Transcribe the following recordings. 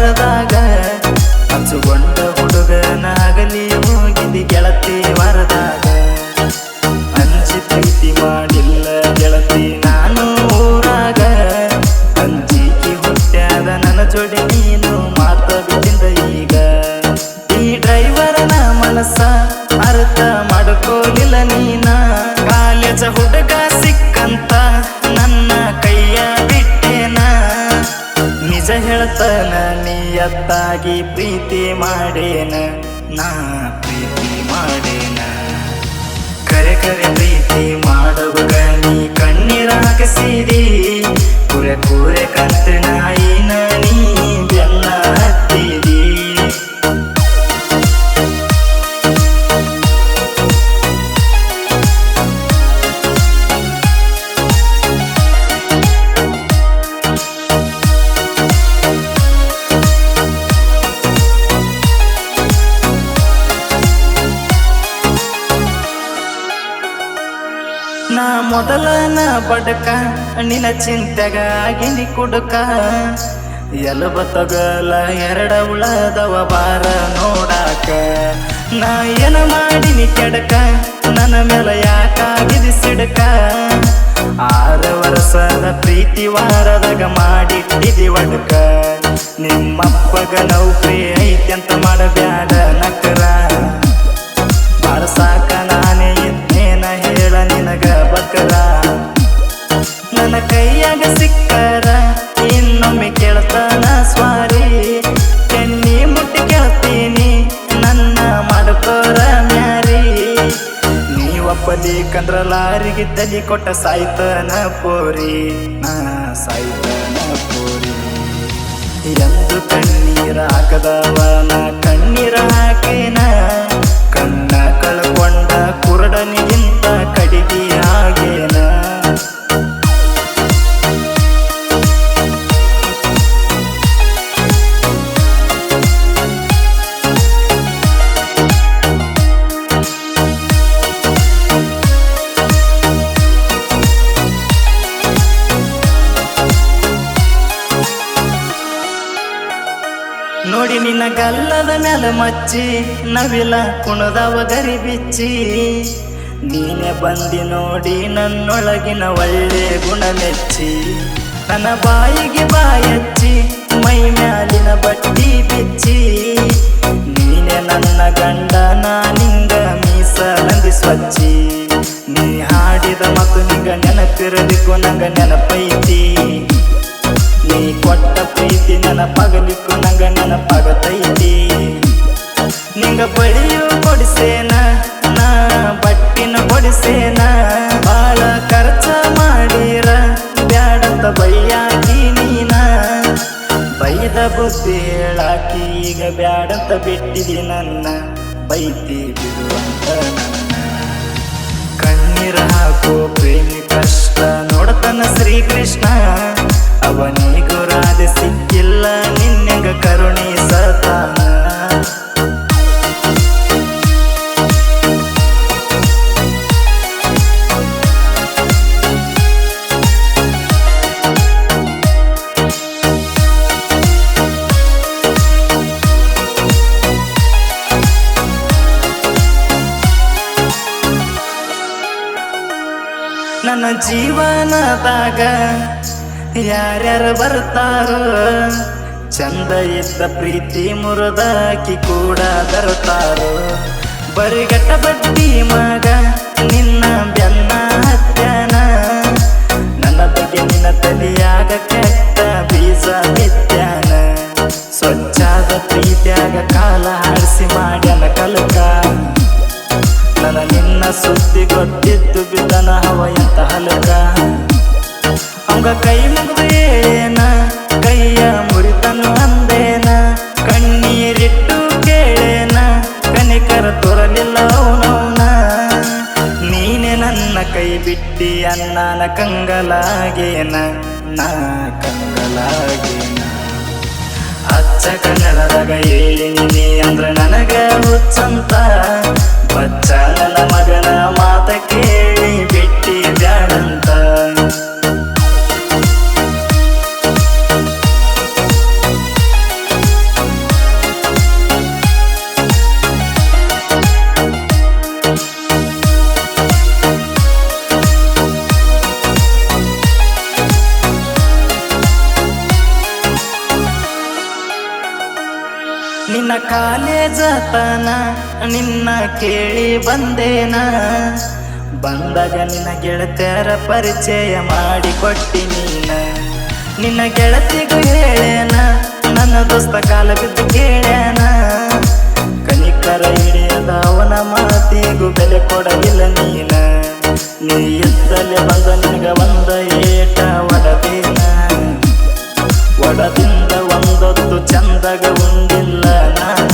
ಬರದಾಗ ಹಚ್ಚುಗೊಂಡ ಹುಡುಗನಾಗಲಿ ಹೋಗಿದಿ ಗೆಳತಿ ವರದಾಗ ಅಂಜಿ ಪ್ರೀತಿ ಮಾಡಿಲ್ಲ ಗೆಳತಿ ನಾನು ಊರಾಗ ಅಂಜಿಕೆ ಹುಟ್ಟ್ಯಾದ ನನ್ನ ಜೋಡಿ ನೀನು ಮಾತ ಬಿಟ್ಟಿಂದ ಈಗ ಈ ಡ್ರೈವರನ ಮನಸ್ಸ ಅರ್ಥ ಮಾಡ್ಕೋಲಿಲ್ಲ ನೀನ ಕಾಲೇಜ ಹುಡುಗ ಸಿಕ್ಕಂತ ನನ್ನ ಕೈಯ ಬಿಟ್ಟೇನ ನಿಜ ಹೇಳ್ತಾನ ನಿಯತ್ತಾಗಿ ಪ್ರೀತಿ ಮಾಡೇನ ನಾ ಪ್ರೀತಿ ಮಾಡೇನ ಕರೆ ಕರೆ ಪ್ರೀತಿ ಮಾಡುವಾಗ ನೀ ಕಣ್ಣೀರ ಹಾಕಿಸಿದಿ ಕುರೆ ಕುರೆ ಕಂತ ನಾಯಿನ ನೀ ಬೆನ್ನ ಹತ್ತಿದಿ ನಾ ಮೊದಲನ ಬಡಕ ನಿನ್ನ ಚಿಂತೆಗಾಗಿ ಕುಡುಕ ಎಲಬ ತಗಲ ಎರಡ ಉಳದವ ಬಾರ ನೋಡಾಕ ನಾ ಏನ ಮಾಡಿನಿ ಕೆಡಕ ನನ್ನ ಮೇಲೆ ಯಾಕಾಗಿದಿ ಸಿಡಕ 6 ವರ್ಷದ ಪ್ರೀತಿ ವಾರದಾಗ ಮಾಡಿಟ್ಟಿದಿ ಒಡಕ ನಿಮ್ಮಪ್ಪಗ ನೌಕರಿ ಐತಿ ಅಂತ ಮಾಡಬ್ಯಾಡ ನಕರ ಸಾಕ ನಾನೇ ಇದ್ನೇನ ಹೇಳ ನಿನಗ ಬಕರ ನನ್ನ ಕೈಯಾಗ ಸಿಕ್ಕರ ಇನ್ನೊಮ್ಮೆ ಕೇಳ್ತಾನ ಸ್ವಾರಿ ಕೆನ್ನಿ ಮುಟ್ಟಿ ಕೇಳ್ತೀನಿ ನನ್ನ ಮಾಡ್ಕೋರ ಮ್ಯಾರಿ ನೀವಪ್ಪಲಿಕಂದ್ರ ಲಾರಿಗೆ ತಲಿ ಕೊಟ್ಟ ಸಾಯ್ತನ ಪೋರಿ ನಾ ಸಾಯ್ತನ ಪೋರಿ ಎಂದು ಕಣ್ಣೀರ ಹಾಕದವನ ಕಣ್ಣೀರ ಹಾಕೇನ ಕಣ್ಣ ಕಳ್ಕೊಂಡ ಕುರುಡನಿಗಿಂತ ಕಡಿಗಿ ಆಗೇನ ನೋಡಿ ನಿನ್ನ ಗಲ್ಲದ ಮ್ಯಾಲ ಮಚ್ಚಿ ನವಿಲ ಕುಣದವ ಗರಿ ಬಿಚ್ಚಿ ನೀನೆ ಬಂದಿ ನೋಡಿ ನನ್ನೊಳಗಿನ ಒಳ್ಳೆ ಗುಣ ಮೆಚ್ಚಿ ನನ್ನ ಬಾಯಿಗೆ ಬಾಯಚ್ಚಿ ಮೈ ಮ್ಯಾಲಿನ ಬಟ್ಟಿ ಬಿಚ್ಚಿ ನೀನೆ ನನ್ನ ಗಂಡ ನಾನಿಂಗ ಮೀಸಲಂದಿ ಸ್ವಚ್ಛಿ ನೀ ಹಾಡಿದ ಮತ್ತು ನಿಂಗ ನೆನಪಿರಲಿಕ್ಕೂ ನಂಗ ನೆನಪೈತಿ ನೀ ಕೊಟ್ಟ ಪ್ರೀತಿ ನೆನಪಾಗಲಿಕ್ಕೂ ನಂಗ ನೆನಪಾಗತೈತಿ ನಿಂಗ ಬಳಿಯು ಕೊಡಿಸೇನ ನಾ ಬಟ್ಟಿನ ಕೊಡಿಸೇನ ಬಾಳ ಖರ್ಚ ಮಾಡಿರ ಬ್ಯಾಡಂತ ಬೈಯಾಕಿ ನೀನ ಬೈದ ಬುದ್ಧಿ ಹೇಳಾಕಿ ಈಗ ಬ್ಯಾಡಂತ ಬಿಟ್ಟಿದಿ ನನ್ನ ಬೈತಿ ಬಿಡುವಂತ ನನ್ನ ಕಣ್ಣೀರ ಹಾಕೋ ಪ್ರೇಮಿ ಕಷ್ಟ ನೋಡತನ ಶ್ರೀಕೃಷ್ಣ ಅವನಿಗೂ ರಾಧೆ ಸಿಕ್ಕಿಲ್ಲ ನಿನ್ನೆಗ ಕರುಣಿಸತಾನ ನನ್ನ ಜೀವನದಾಗ ಯಾರ್ಯಾರು ಬರ್ತಾರೋ ಚಂದ ಇದ್ದ ಪ್ರೀತಿ ಮುರಿದಾಕಿ ಕೂಡ ಬರ್ತಾರೋ ಬರಿಗಟ್ಟ ಬಡ್ಡಿ ಮಗ ನಿನ್ನ ಬೆನ್ನ ಹತ್ಯಾನ ನನ್ನ ಬಗ್ಗೆ ನಿನ್ನ ತಲಿಯಾಗ ಕೆಟ್ಟ ಬೀಜ ಬಿತ್ಯಾನ ಸ್ವಚ್ಛಾದ ಪ್ರೀತಿಯಾಗ ಕಾಲ ಹಾಡಿಸಿ ಮಾಡ್ಯಾನ ಕಲಕ ನನ್ನ ನಿನ್ನ ಸುದ್ದಿ ಗೊತ್ತಿದ್ದು ಬಿದ್ದನ ಹವ ಎಂತ ಹಲಕ ಅವಂಗ ಕೈ ಮುಗಿದು ಏನ ಕೈಯ ಮುರಿತನು ಅಂದೇನ ಕಣ್ಣೀರಿಟ್ಟು ಕೇಳೇನ ಕನಿಕರ ತೋರಲಿಲ್ಲ ಅವನವನ ನೀನೆ ನನ್ನ ಕೈ ಬಿಟ್ಟಿ ಅನ್ನನ ಕಂಗಲಾಗೇನ ನಾ ಕಂಗಲಾಗೇನ ಅಚ್ಚ ಕನ್ನಡದಾಗ ಹೇಳಿನಿ ಅಂದ್ರ ನನಗ ಹುಚ್ಚಂತ ಬಚ್ಚ ನನ್ನ ಮಗನ ಮಾತ ಕೇಳಿ ಬಿಟ್ಟಿ ಬ್ಯಾಡಂತ ನಿನ್ನ ಕಾಲೇಜತನ ನಿನ್ನ ಕೇಳಿ ಬಂದೇನ, ಬಂದಾಗ ನಿನ್ನ ಗೆಳತಿಯರ ಪರಿಚಯ ಮಾಡಿಕೊಟ್ಟಿ ನೀನ. ನಿನ್ನ ಗೆಳತಿಗೂ ಹೇಳೇನ, ನನ್ನ ದೋಸ್ತ ಕಾಲ ಬಿದ್ದು ಕೇಳ್ಯಾನ. ಕನಿಕರ ಹಿಡಿಯದ ಅವನ ಮಾತಿಗೂ ಬೆಲೆ ಕೊಡಲಿಲ್ಲ ನೀನ. ನೀ ಎತ್ತಲೆ ಬಂದ ನಿನಗ ಒಂದ ಏಟ ಒಡದೇನ, ಒಡದಿಂದ ಒಂದೊತ್ತು ಚಂದಗ ಉಂಡಿಲ್ಲ ನಾನ.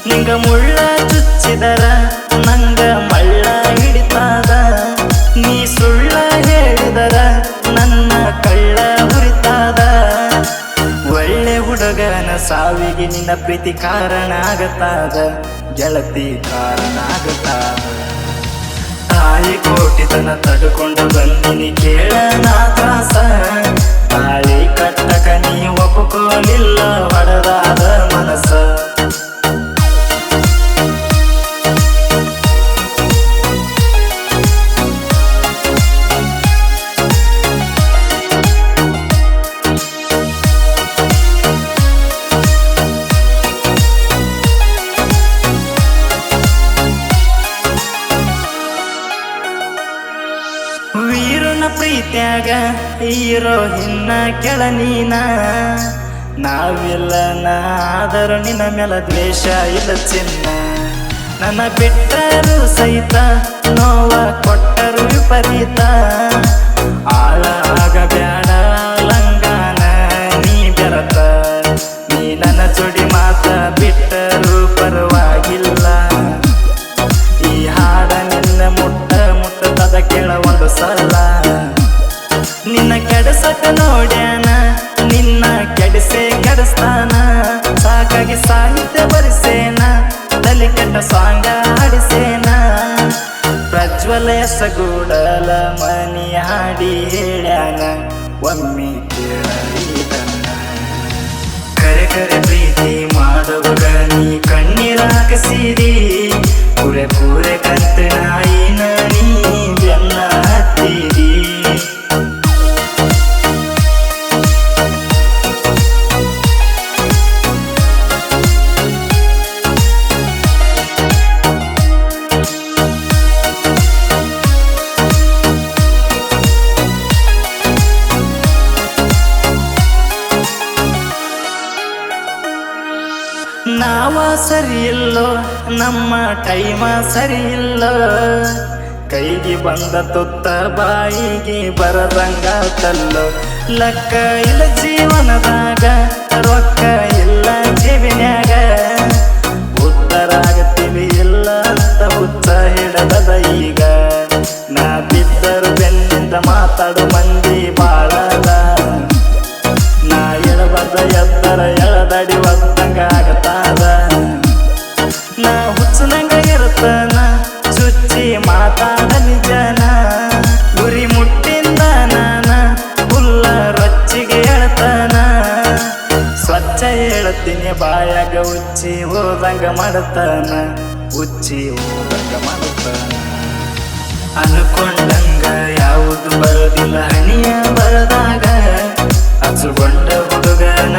ನಿಂಗ ಮುಳ್ಳ ಚುಚ್ಚಿದರ ನಂಗ ಮಳ್ಳ ಹಿಡಿತಾದ, ನೀ ಸುಳ್ಳ ಹೇಳಿದರ ನನ್ನ ಕಳ್ಳ ಹುರಿತಾದ. ಒಳ್ಳೆ ಹುಡುಗನ ಸಾವಿಗೆ ನಿನ್ನ ಪ್ರೀತಿ ಕಾರಣ ಆಗತಾದ, ಗೆಳತಿ ಕಾರಣ ಆಗತಾದ. ತಾಯಿ ಕೋಟಿತನ ತಡ್ಕೊಂಡು ಬಂದಿನಿ ಕೇಳನ ತ್ರಾಸ, ತಾಳಿ ಕಟ್ಟಕ ನೀ ಒಪ್ಪುಕೋಲಿಲ್ಲ ಹೊಡೆದಾದ ಮನಸ. ವೀರನ ಪ್ರೀತ್ಯಾಗ ಹೀರೋ ಹಿನ್ನ ಕೆಳ ನೀನ. ನಾವಿಲ್ಲ ಆದರೂ ನಿನ್ನ ಮೇಲೆ ದ್ವೇಷ ಇಲ್ಲ ಚಿನ್ನ. ನನ್ನ ಬಿಟ್ಟರು ಸಹಿತ ನೋವ ಕೊಟ್ಟರು ವಿಪರೀತ. ಆಳ ಆಗಬ್ಯಾಡ ಲಂಗಾನ ನೀ ಬೆರತ, ನೀ ನನ್ನ ಜೋಡಿ ಮಾತ ಬಿಟ್ಟರು ಪರವಾಗಿಲ್ಲ. ಈ ಹಾಡ ನಿನ್ನ ಮುಟ್ಟದ ಕೇಳ ಒಂದು ಸಲ. ನಿನ್ನ ಕೆಡಸಕ ನೋಡ್ಯಾನ, ನಿನ್ನ ಕೆಡಿಸೆ ಕೆಡಿಸ್ತಾನ. ಸಾಕಾಗಿ ಸಾಹಿತ್ಯ ಬರಿಸೇನ, ತಲೆ ಕೆಟ್ಟ ಸಾಂಗ ಹಾಡಿಸೇನ. ಪ್ರಜ್ವಲ ಎಸಗೂಡಲ ಮನಿ ಹಾಡಿ ಹೇಳ್ಯಾನ, ಒಮ್ಮೆ ಕೇಳ ಇದನ್ನ. ಕರೆ ಕರೆ ಪ್ರೀತಿ ಮಾಡುವಾಗ ನೀ ಕಣ್ಣೀರ ಹಾಕಿಸಿದಿ, ಪೂರೆ ಪೂರೆ ಕಂತ ನಾಯಿನ ನೀ ಬೆನ್ನ ಹತ್ತಿದಿ. ನಾವ ಸರಿ ಇಲ್ಲೋ, ನಮ್ಮ ಟೈಮ ಸರಿ ಇಲ್ಲೋ. ಕೈಗೆ ಬಂದ ತುತ್ತ ಬಾಯಿಗೆ ಬರದಂಗ ತಲ್ಲೋ. ಲಕ್ಕ ಇಲ್ಲ ಜೀವನದಾಗ, ರೊಕ್ಕ ಇಲ್ಲ ಜೀವನ್ಯಾಗ. ಉತ್ತರಾಗತ್ತೀವಿ ಇಲ್ಲ ಅಂತ ಹುಚ್ಚ ಹಿಡದ ಈಗ. ನಾ ಬಿದ್ದರು ಬೆನ್ನಿಂದ ಮಾತಾಡು ಮಂದಿ ಬಾಳದ. ನಾ ಎಳಬದ ಎತ್ತರ ಎಳದಡಿ ಒತ್ತಂಗ ಆಗತಾದ. ನಾ ಹುಚ್ಚನಂಗ ಇರುತ್ತಾನ, ಚುಚ್ಚಿ ಮಾತಾಡ ನಿಜನ. ಗುರಿ ಮುಟ್ಟಿಂದ ನಾನ ಹುಲ್ಲ ರೊಚ್ಚಿಗೆ ಹೇಳ್ತಾನ. ಸ್ವಚ್ಛ ಹೇಳ್ತೀನಿ ಬಾಯಾಗ ಉಚ್ಚಿ ಹೋದಂಗ ಮಾಡತಾನ, ಉಚ್ಚಿ ಹೋದಂಗ ಮಾಡತಾನ. ಅನ್ಕೊಂಡಂಗ ಯಾವುದು ಬರೋದಿಲ್ಲ ಹಣಿಯ ಬರದಾಗ, ಹಚ್ಚುಕೊಂಡ ಹುಡುಗನ